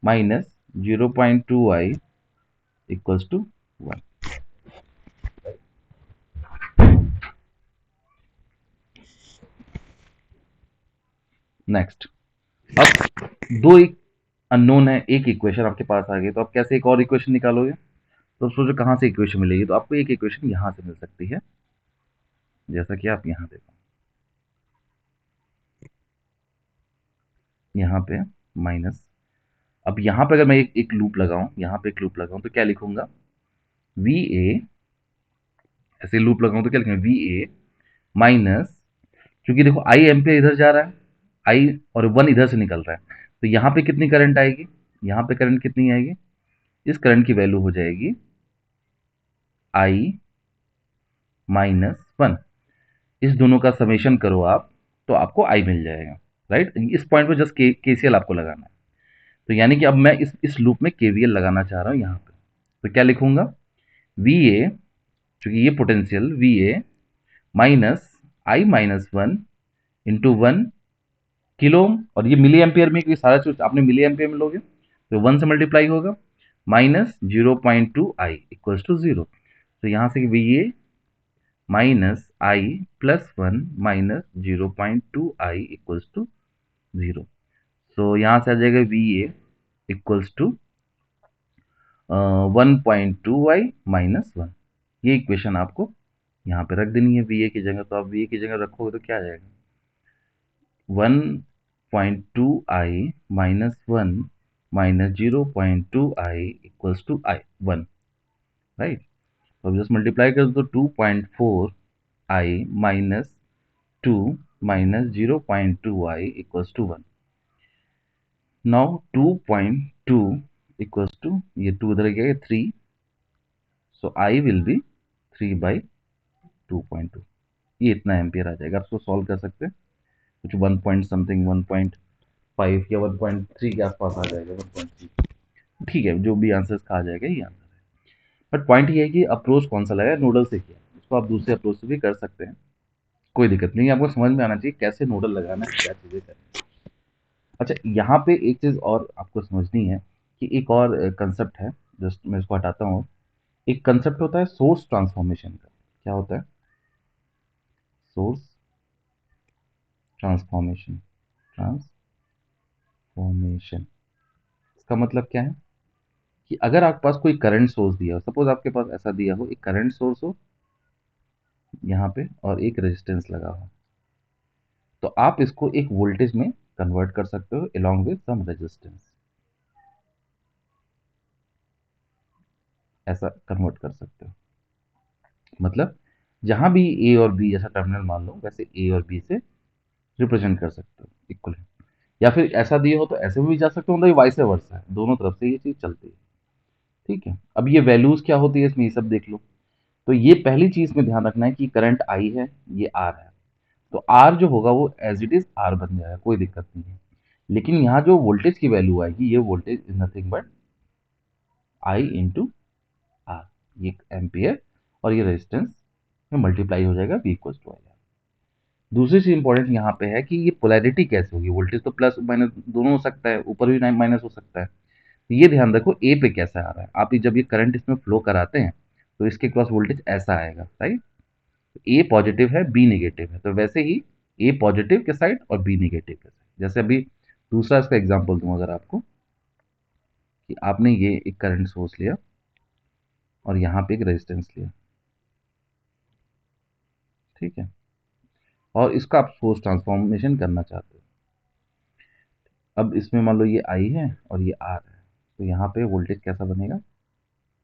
minus 0.2 I equals to 1। Next, अब दो एक अननोन है, एक इक्वेशन आपके पास आ गई, तो आप कैसे एक और इक्वेशन निकालोगे, तो सोचो कहाँ से इक्वेशन मिलेगी, तो आपको एक इक्वेशन यहाँ से मिल सकती है, जैसा कि आप यहाँ देखो, यहाँ पे माइनस, अब यहाँ पे अगर मैं एक लूप लगाऊं, यहाँ पे एक लूप लगाऊं, तो क्या लिखूंगा, वी ए, ऐसे लूप लगाऊं तो क्या लिखेंगे, वी ए माइनस, क्योंकि देखो आई एम्पियर इधर जा रहा है, आई और 1 इधर से निकल रहा है, तो यहाँ पे कितनी करंट आएगी, यहाँ पे करंट कितनी आएगी, इस करंट की वैल्यू हो जाएगी आई -1, इस दोनों का समेशन करो आप, तो आपको आई मिल जाएगा, राइट। इस पॉइंट पे जस्ट केसीएल आपको लगाना है, तो यानी कि अब मैं इस लूप में केवीएल लगाना चाह रहा हूँ यहाँ पे, तो क्या लिखूंगा, वी ए, चूंकि ये potential we A minus I -1 into 1 kilo, और ये मिली एम्पियर में, क्योंकि सारा चीज आपने मिली एम्पियर में लोगे, तो 1 से मल्टीप्लाई होगा, -0.2 आई इक्वल्स टू 0, तो यहाँ से V A minus I +1 minus 0.2 I equals to 0, so यहाँ से आ जाएगा V A equals to 1.2 I -1, ये इक्वेशन आपको यहाँ पे रख देनी है वी ए की जगह, तो आप वी ए की जगह रखोगे तो क्या आ जाएगा, 1.2 I -1 minus 0.2 I equals to I 1, right. तो अब जस्ट मल्टीप्लाई कर दो, 2.4 I -2 minus 0.2 I equals to 1, now 2.2 equals to, ये 2 इधर गया 3, सो आई विल बी 3/2.2, ये इतना एम्पियर आ जाएगा, आप इसको सॉल्व कर सकते हैं, कुछ 1 पॉइंट समथिंग 1.5 या 1.3 के आसपास आ जाएगा, 1.3, ठीक है, जो भी आंसर का आ जाएगा ये आंसर है, बट पॉइंट ये है कि अप्रोच कौन सा लगा, नोडल से किया, इसको आप दूसरे अप्रोच से भी कर सकते हैं, कोई दिक्कत नहीं है, आपको समझ में आना चाहिए कैसे नोडल लगाना है, क्या चीज़ें करनी है। अच्छा यहाँ पे एक चीज़ और आपको समझनी है कि एक और कंसेप्ट है, जस्ट मैं इसको हटाता हूँ, एक कंसेप्ट होता है सोर्स ट्रांसफॉर्मेशन का, क्या होता है, सोर्स ट्रांसफॉर्मेशन, ट्रांसफॉर्मेशन, इसका मतलब क्या है कि अगर आपके पास कोई करंट सोर्स दिया हो, सपोज आपके पास ऐसा दिया हो, एक करंट सोर्स हो यहाँ पे और एक रेजिस्टेंस लगा हो, तो आप इसको एक वोल्टेज में कन्वर्ट कर सकते हो along with some रेजिस्टेंस, ऐसा कन्वर्ट कर सकते हो। मतलब जहां भी ए और बी जैसा टर्मिनल मान लो, वैसे ए और बी से रिप्रेजेंट कर सकते हो इक्वल। या फिर ऐसा दिए हो तो ऐसे भी जा सकते हो, मतलब वाइस वर्सा है, दोनों तरफ से ये चीज चलती है। ठीक है, अब ये वैल्यूज क्या होती है इसमें, ये सब देख लो। तो ये पहली चीज में ध्यान रखना है कि करंट आई है, ये आर है। तो आर जो होगा वो एज इट इज आर बन जाएगा, कोई दिक्कत नहीं है। लेकिन यहाँ जो वोल्टेज की वैल्यू आएगी, ये voltage is nothing but I into R, ये एम्पियर, और ये रेजिस्टेंस में मल्टीप्लाई हो जाएगा, V equal to I R. दूसरी चीज इंपॉर्टेंट यहाँ पे है कि ये पोलैरिटी कैसे होगी, वोल्टेज तो प्लस माइनस दोनों हो सकता है, ऊपर भी माइनस हो सकता है। तो ये ध्यान रखो ए पे कैसा आ रहा है, आप जब ये करंट इसमें फ्लो कराते हैं तो इसके क्रॉस वोल्टेज ऐसा आएगा, राइट। ए पॉजिटिव है, बी नेगेटिव है, तो वैसे ही ए पॉजिटिव के साइड और बी नेगेटिव के साइड। जैसे अभी दूसरा इसका एग्जांपल दूं अगर आपको, कि आपने ये एक करंट सोर्स लिया और यहाँ पे एक रेजिस्टेंस लिया, ठीक है, और इसका आप सोर्स ट्रांसफॉर्मेशन करना चाहते हो। अब इसमें मान लो ये आई है और ये आर है, तो यहाँ पे वोल्टेज कैसा बनेगा,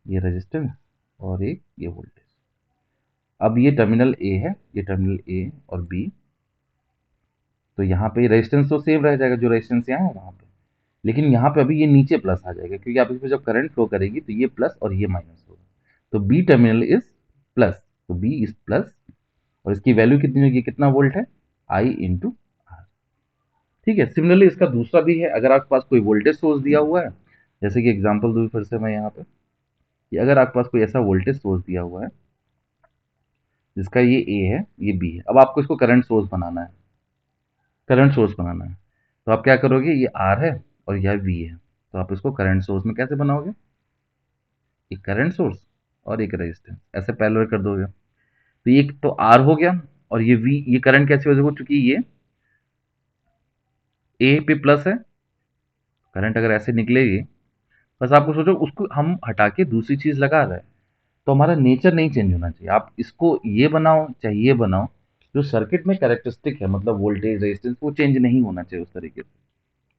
ये रेजिस्टेंस और एक ये वोल्टेज। अब ये टर्मिनल ए है, ये टर्मिनल ए और बी, तो यहाँ पे रेजिस्टेंस तो सेम रह जाएगा, जो रेजिस्टेंस यहाँ है वहाँ पे। लेकिन यहाँ पे अभी ये नीचे प्लस आ जाएगा, क्योंकि आप इसमें जब करंट फ्लो करेगी तो ये प्लस और ये माइनस होगा। तो बी टर्मिनल इज प्लस, तो बी इज प्लस, और इसकी वैल्यू कितनी होगी, कितना वोल्ट है, आई इंटू आर। ठीक है, सिमिलरली इसका दूसरा भी है, अगर आपके पास कोई वोल्टेज सोर्स दिया हुआ है, जैसे कि एग्जांपल दूँ फिर से मैं यहाँ पे, कि अगर आपके पास कोई ऐसा वोल्टेज सोर्स दिया हुआ है जिसका ये ए है, ये बी है, अब आपको इसको करंट सोर्स बनाना है, करंट सोर्स बनाना है। तो आप क्या करोगे, ये आर है और यह वी है, तो आप इसको करंट सोर्स में कैसे बनाओगे, एक करंट सोर्स और एक रेजिस्टेंस ऐसे पैरेलल कर दोगे। तो ये तो आर हो गया, और ये वी, ये करंट कैसे हो, चूंकि ये ए पे प्लस है, करंट अगर ऐसे निकलेगी, बस आपको सोचो उसको हम हटा के दूसरी चीज लगा रहे हैं, तो हमारा नेचर नहीं चेंज होना चाहिए। आप इसको ये बनाओ चाहे ये बनाओ, जो सर्किट में कैरेक्टरिस्टिक है, मतलब वोल्टेज रेजिस्टेंस, वो चेंज नहीं होना चाहिए उस तरीके से।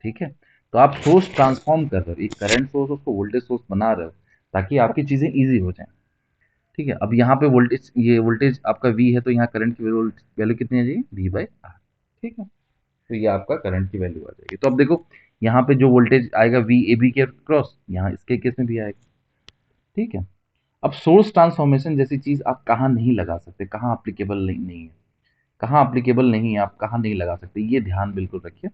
ठीक है, तो आप सोर्स ट्रांसफॉर्म कर रहे हो, एक करंट सोर्स उसको वोल्टेज सोर्स बना रहे हो, ताकि आपकी चीजें इजी हो जाए। ठीक है, अब यहाँ पे वोल्टेज, ये वोल्टेज आपका वी है, तो यहाँ करंट की वैल्यू कितनी आ जाएगी, वी बाई आर। ठीक है, तो ये आपका करंट की वैल्यू आ जाएगी। तो अब देखो यहाँ पे जो वोल्टेज आएगा वी ए बी के क्रॉस, यहाँ इसके केस में भी आएगा। ठीक है, अब सोर्स ट्रांसफॉर्मेशन जैसी चीज आप कहाँ नहीं लगा सकते, कहाँ अप्लीकेबल नहीं है, कहाँ अप्लीकेबल नहीं है, आप कहाँ नहीं लगा सकते, ये ध्यान बिल्कुल रखिए।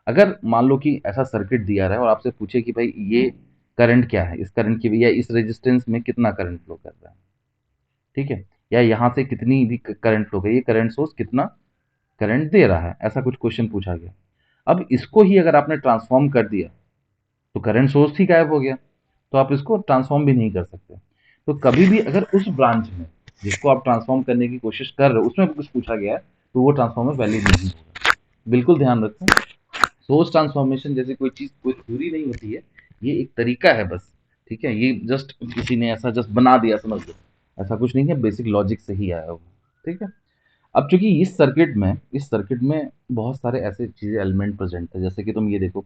अगर मान लो कि ऐसा सर्किट दिया रहा है और आपसे पूछे कि भाई ये करंट क्या है, इस करंट की या इस रेजिस्टेंस में कितना करंट फ्लो कर रहा है, ठीक है, या यहाँ से कितनी भी करंट फ्लो गई, ये करंट सोर्स कितना करंट दे रहा है, ऐसा कुछ क्वेश्चन पूछा गया। अब इसको ही अगर आपने ट्रांसफॉर्म कर दिया तो करंट सोर्स ही गायब हो गया, तो आप इसको ट्रांसफॉर्म भी नहीं कर सकते। तो कभी भी अगर उस ब्रांच में जिसको आप ट्रांसफॉर्म करने की कोशिश कर रहे हो उसमें कुछ पूछा गया है, तो वो ट्रांसफॉर्मर वैलिड नहीं होगा। बिल्कुल ध्यान रखो, सोर्स ट्रांसफॉर्मेशन जैसी कोई चीज, कोई थ्योरी नहीं होती है, ये एक तरीका है बस। ठीक है, ये जस्ट किसी ने ऐसा जस्ट बना दिया, समझ लो, ऐसा कुछ नहीं है, बेसिक लॉजिक से ही आया वो। ठीक है, अब चूंकि इस सर्किट में बहुत सारे ऐसे चीजें एलिमेंट प्रेजेंट है, जैसे कि तुम ये देखो,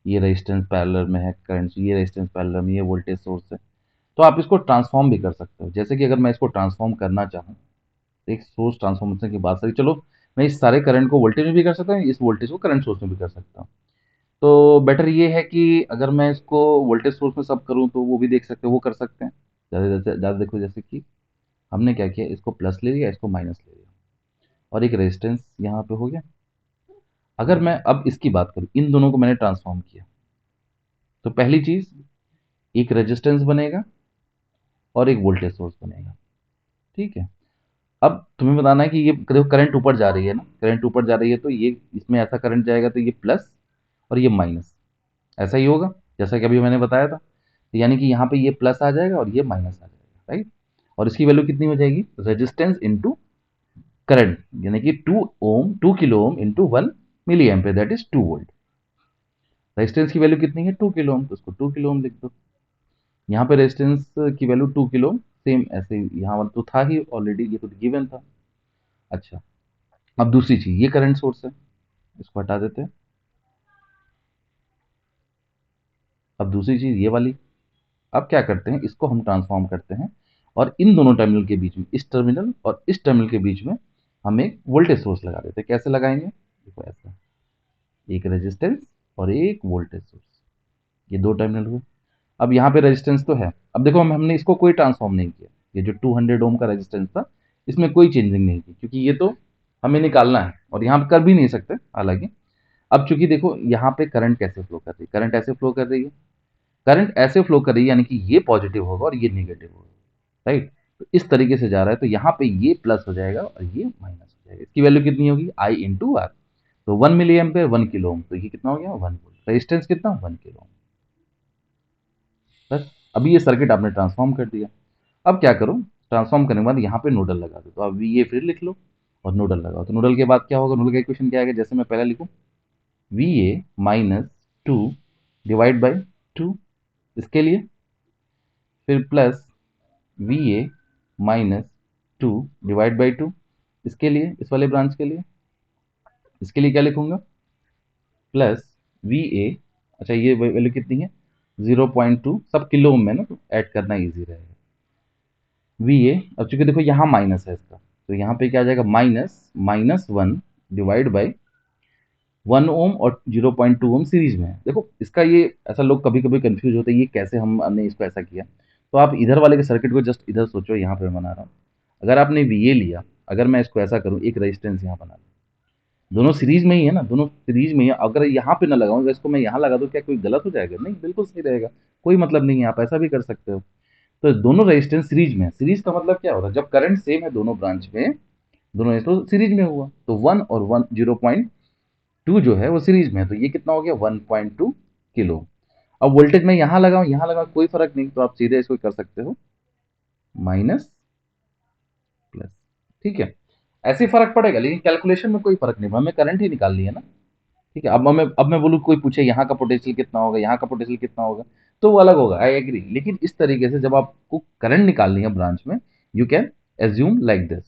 ये रेजिस्टेंस पैरेलल में है करंट, ये रेजिस्टेंस पैरेलल में, ये वोल्टेज सोर्स है। तो आप इसको ट्रांसफॉर्म भी कर सकते हो, जैसे कि अगर मैं इसको ट्रांसफॉर्म करना चाहूँ, तो एक सोर्स ट्रांसफॉर्मेशन की बात सही, चलो मैं इस सारे करंट को वोल्टेज में भी कर सकता हूँ, इस वोल्टेज को करंट सोर्स में भी कर सकता हूँ। तो बेटर ये है कि अगर मैं इसको वोल्टेज सोर्स में सब करूँ तो वो भी देख सकते हैं, वो कर सकते हैं। ज़्यादा देखो, जैसे कि हमने क्या किया, इसको प्लस ले लिया, इसको माइनस ले लिया, और एक रेजिस्टेंस यहाँ पे हो गया। अगर मैं अब इसकी बात करूँ, इन दोनों को मैंने ट्रांसफॉर्म किया, तो पहली चीज, एक रेजिस्टेंस बनेगा और एक वोल्टेज सोर्स बनेगा। ठीक है, अब तुम्हें बताना है कि ये देखो करंट ऊपर जा रही है ना, करंट ऊपर जा रही है, तो ये इसमें ऐसा करंट जाएगा तो ये प्लस और ये माइनस, ऐसा ही होगा जैसा कि अभी मैंने बताया था। तो यानी कि यहाँ पे ये प्लस आ जाएगा और ये माइनस आ जाएगा, राइट। और इसकी वैल्यू कितनी हो जाएगी, रेजिस्टेंस इंटू करंट, यानी कि 2 kilo ohm into 1 milliampere, that is 2 volt. Resistance की वैल्यू कितनी है, 2 किलो ओम, तो उसको 2 किलो ओम लिख दो। यहाँ पे रेजिस्टेंस की वैल्यू 2 किलो, सेम ऐसे ही यहाँ तो था ही ऑलरेडी, ये तो गिवन था। अच्छा, अब दूसरी चीज, ये करंट सोर्स है, इसको हटा देते हैं। अब दूसरी चीज ये वाली, अब क्या करते हैं, इसको हम ट्रांसफॉर्म करते हैं और इन दोनों टर्मिनल के बीच में, इस टर्मिनल और इस टर्मिनल के बीच में हम एक वोल्टेज सोर्स लगा देते हैं। कैसे लगाएंगे, देखो ऐसा, एक रेजिस्टेंस और एक वोल्टेज सोर्स, ये दो टर्मिनल हुए। अब यहाँ पे रेजिस्टेंस तो है, अब देखो हमने इसको कोई ट्रांसफॉर्म नहीं किया, ये जो 200 ओम का रेजिस्टेंस था इसमें कोई चेंजिंग नहीं की, क्योंकि ये तो हमें निकालना है और यहाँ पे कर भी नहीं सकते हालांकि। अब चूंकि देखो यहाँ पे करंट कैसे फ्लो कर रही है, करंट ऐसे फ्लो कर रही है, करंट ऐसे फ्लो कर रही है, यानी कि ये पॉजिटिव होगा और ये नेगेटिव होगा, राइट। तो इस तरीके से जा रहा है, तो यहाँ पे ये प्लस हो जाएगा और ये माइनस हो जाएगा। इसकी वैल्यू कितनी होगी, आई इंटू आर। तो 1 मिली एम्पेयर 1 किलो ओम, तो ये कितना हो गया, 1 वोल्ट। रेजिस्टेंस कितना, 1 किलो ओम। बस अभी ये सर्किट आपने ट्रांसफॉर्म कर दिया। अब क्या करो, ट्रांसफॉर्म करने के बाद यहाँ पे नोडल लगा दो, तो अब वी ए फिर लिख लो और नोडल लगाओ। तो नोडल के बाद क्या होगा, नोडल का इक्वेशन क्या आएगा, जैसे मैं पहले लिखूँ, we A minus 2 divide by 2, इसके लिए फिर plus V A minus 2 divide by 2, इसके लिए, इस वाले ब्रांच के लिए, इसके लिए क्या लिखूंगा, प्लस वी ए, अच्छा ये वैल्यू कितनी है, 0.2, सब किलो में ना तो ऐड करना इजी रहेगा। वी ए, अब चूंकि देखो यहाँ माइनस है इसका, तो यहाँ पे क्या आ जाएगा, -1 डिवाइड बाई 1 ओम और 0.2 ओम सीरीज में है। देखो इसका ये, ऐसा लोग कभी कभी कंफ्यूज होते हैं, ये कैसे हमने इसको ऐसा किया। तो आप इधर वाले के सर्किट को जस्ट इधर सोचो, यहाँ पे मैं बना रहा हूँ। अगर आपने वी ए लिया, अगर मैं इसको ऐसा करूँ, एक रेजिस्टेंस यहाँ बना लूँ, दोनों सीरीज में ही है ना, दोनों सीरीज में ही है। अगर यहाँ पे ना लगाऊं, अगर इसको मैं यहाँ लगा दूं, क्या कोई गलत हो जाएगा, नहीं, बिल्कुल सही रहेगा, कोई मतलब नहीं है, आप ऐसा भी कर सकते हो। तो दोनों रेजिस्टेंस सीरीज में है। सीरीज का मतलब क्या होता है, जब करंट सेम है दोनों ब्रांच में, दोनों तो सीरीज में हुआ, तो 0.2 जो है वो सीरीज में है, तो ये कितना हो गया, 1.2 किलो। अब वोल्टेज में यहाँ लगाऊं, यहाँ लगाऊं, कोई फर्क नहीं, तो आप सीधे इसको कर सकते हो, माइनस प्लस, ठीक है। ऐसे ही फर्क पड़ेगा, लेकिन कैलकुलेशन में कोई फर्क नहीं, हमें करंट ही निकाल लिया ना, ठीक है। अब मैं बोलूँ, कोई पूछे यहाँ का पोटेंशियल कितना होगा, यहाँ का पोटेंशियल कितना होगा, तो वो अलग होगा, आई एग्री। लेकिन इस तरीके से जब आपको करंट निकालनी है ब्रांच में, you can assume like this.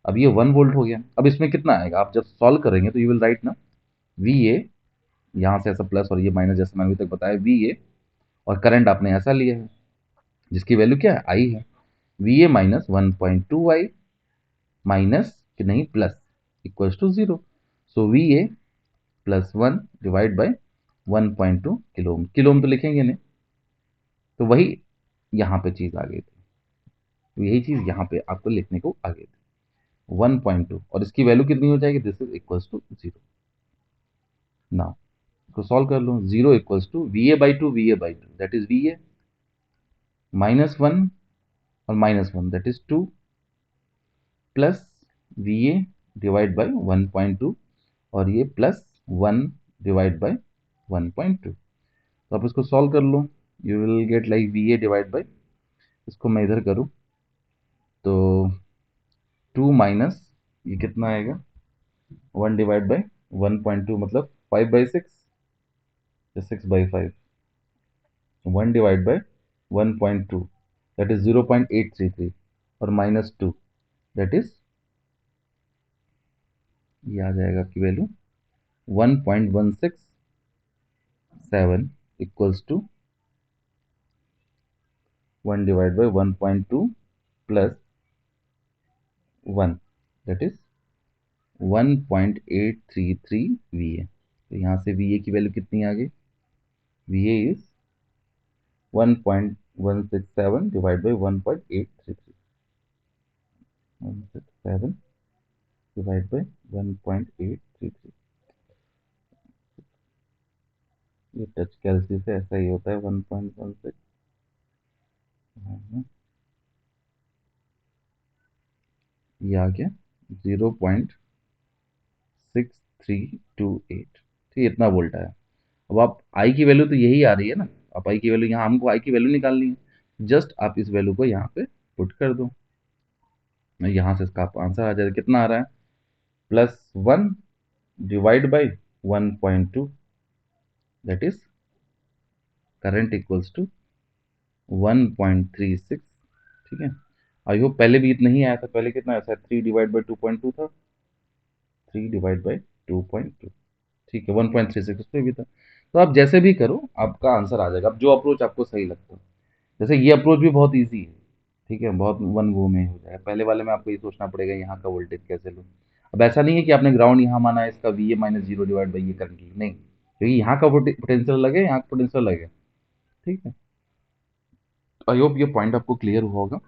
अब ये 1 वोल्ट हो गया, अब इसमें कितना आएगा, आप जब सॉल्व करेंगे तो यू विल राइट ना, वी ए, यहाँ से ऐसा प्लस और ये माइनस, जैसे मैंने अभी तक बताया, वी ए, और करंट आपने ऐसा लिया है जिसकी वैल्यू क्या है, आई है, V A minus 1.2 I minus कि नहीं plus equals to 0। So V A plus 1 divide by 1.2 kilo ohm, kilo ohm तो लिखेंगे नहीं, तो वही यहाँ पे चीज़ आ गई थी, तो यही चीज़ यहाँ पे आपको लिखने को आ गई थी, 1.2, और इसकी वैल्यू कितनी हो जाएगी, दिस इज इक्वल्स टू 0। ना, इसको सॉल्व कर लो, 0 इक्वल्स टू V A by two, V A by two that is V A, -1 और -1 that is 2, plus V A divide by 1.2, और ये प्लस 1 डिवाइड बाई 1.2। तो आप इसको सॉल्व कर लो, you will get like V A divide by, इसको मैं इधर करूँ तो 2 माइनस, ये कितना आएगा, 1 डिवाइड बाई 1.2 मतलब 5/6, 6/5, 1 डिवाइड बाई 1.2 दैट इज 0.833, और -2 दैट इज, ये आ जाएगा आपकी value 1.167 equals to 1 divide by 1.2 plus 1 that is 1.833 V A. तो यहाँ से वी ए की वैल्यू कितनी आ गई, V A is 1.167 divide by 1.833, 167 divide by 1.833, ये टच कैलसी से ऐसा ही होता है, 1.16, ये आ गया 0.6328, ठीक, इतना वोल्ट आया। अब आप आई की वैल्यू तो यही आ रही है ना, आप आई की वैल्यू, यहाँ हमको आई की वैल्यू निकालनी है, जस्ट आप इस वैल्यू को यहाँ पे पुट कर दो, यहाँ से इसका आंसर आ जाएगा, कितना आ रहा है, +1 divide by 1.2 that is current equals to 1.36, ठीक है। आई होप पहले भी इतना ही आया था, पहले कितना आया था, 3 डिवाइड बाई 2.2 था, 3 डिवाइड बाई 2.2, ठीक है, 1.36 उस पर भी था। तो आप जैसे भी करो आपका आंसर आ जाएगा, अब जो अप्रोच आपको सही लगता है। जैसे ये अप्रोच भी बहुत ईजी है, ठीक है, बहुत वन गो में हो जाएगा। पहले वाले में आपको ये सोचना पड़ेगा यहाँ का वोल्टेज कैसे लूँ। अब ऐसा नहीं है कि आपने ग्राउंड यहाँ माना है, इसका we A minus zero divide by ये करंट नहीं, क्योंकि यहाँ का पोटेंशियल अलग है, यहाँ का पोटेंशियल अलग है। ठीक है, आई होप ये पॉइंट आपको क्लियर हुआ होगा।